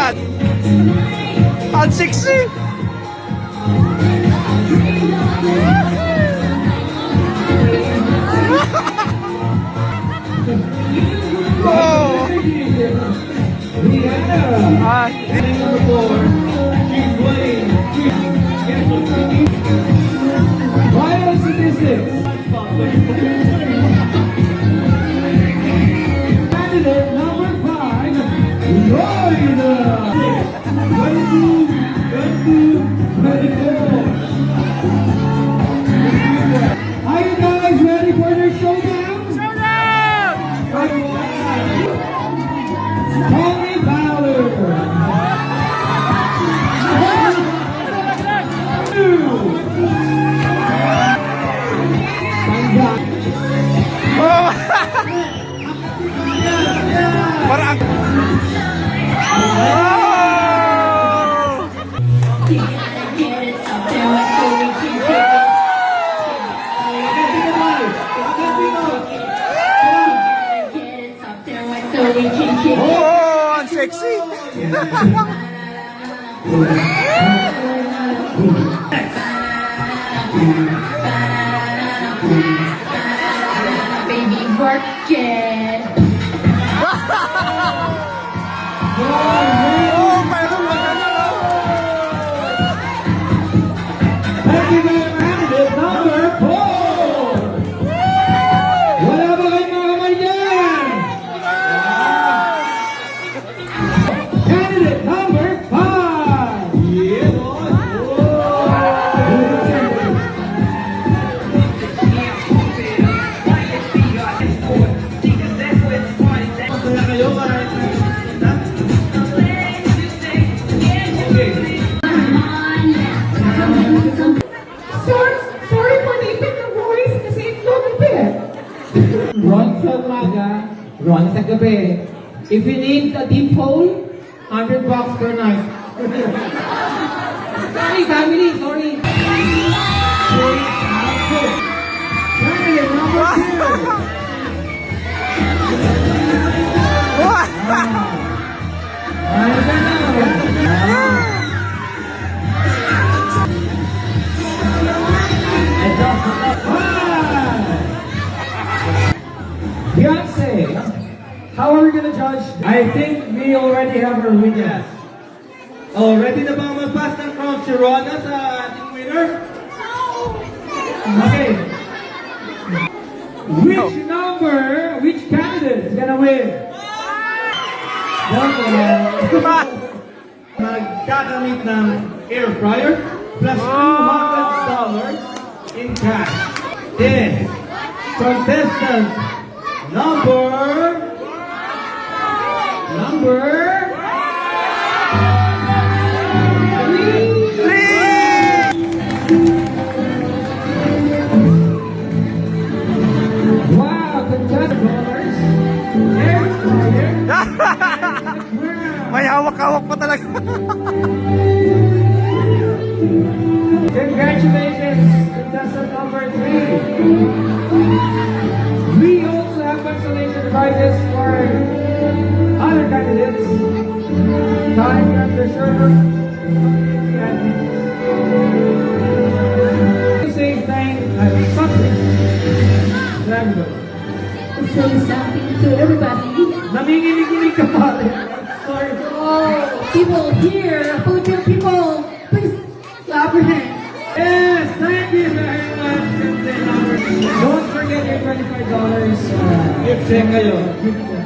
God! Ang sexy! Oh! Ah, Vital statistics. Candidate number 5, Lloyd. 22, 24. Are you guys ready for the showdown? showdown! Tony Ballard. 2. Oh! Parang... Oh! Oh, ang sexy! Baby, work it. Oh, mayroon pa ganyan, oh. Thank you very much. Candidate number 4. Wala ba kayong mga kamay dyan? Candidate number 5. Yeah, Sorry for the effect of voice kasi itlog ang pit. Ron sa umaga, Ron sa gabi. If you need a deep hole, $100 per night. Sorry, family, sorry. Candidate number 2. Beyonce, how are we gonna judge? I think we already have our winner. Oh, ready na ba mag-pass ng crown si Rona sa ating winner? Okay. Which candidate is gonna win? Magkakamit ng air fryer plus $200 in cash. Is contestant number Wow, contestant air fryer. May hawak-hawak pa talaga. Congratulations, contestant number 3. We also have consolation prizes for other candidates. Time and the shirt. Say thank something to everybody. Say something to everybody. Nanginginig ka pa rin. Sorry. Oh, people here, Filipino people, please clap your hands. Yes, thank you very much. Don't forget your $25. gift check kayo. Gift check.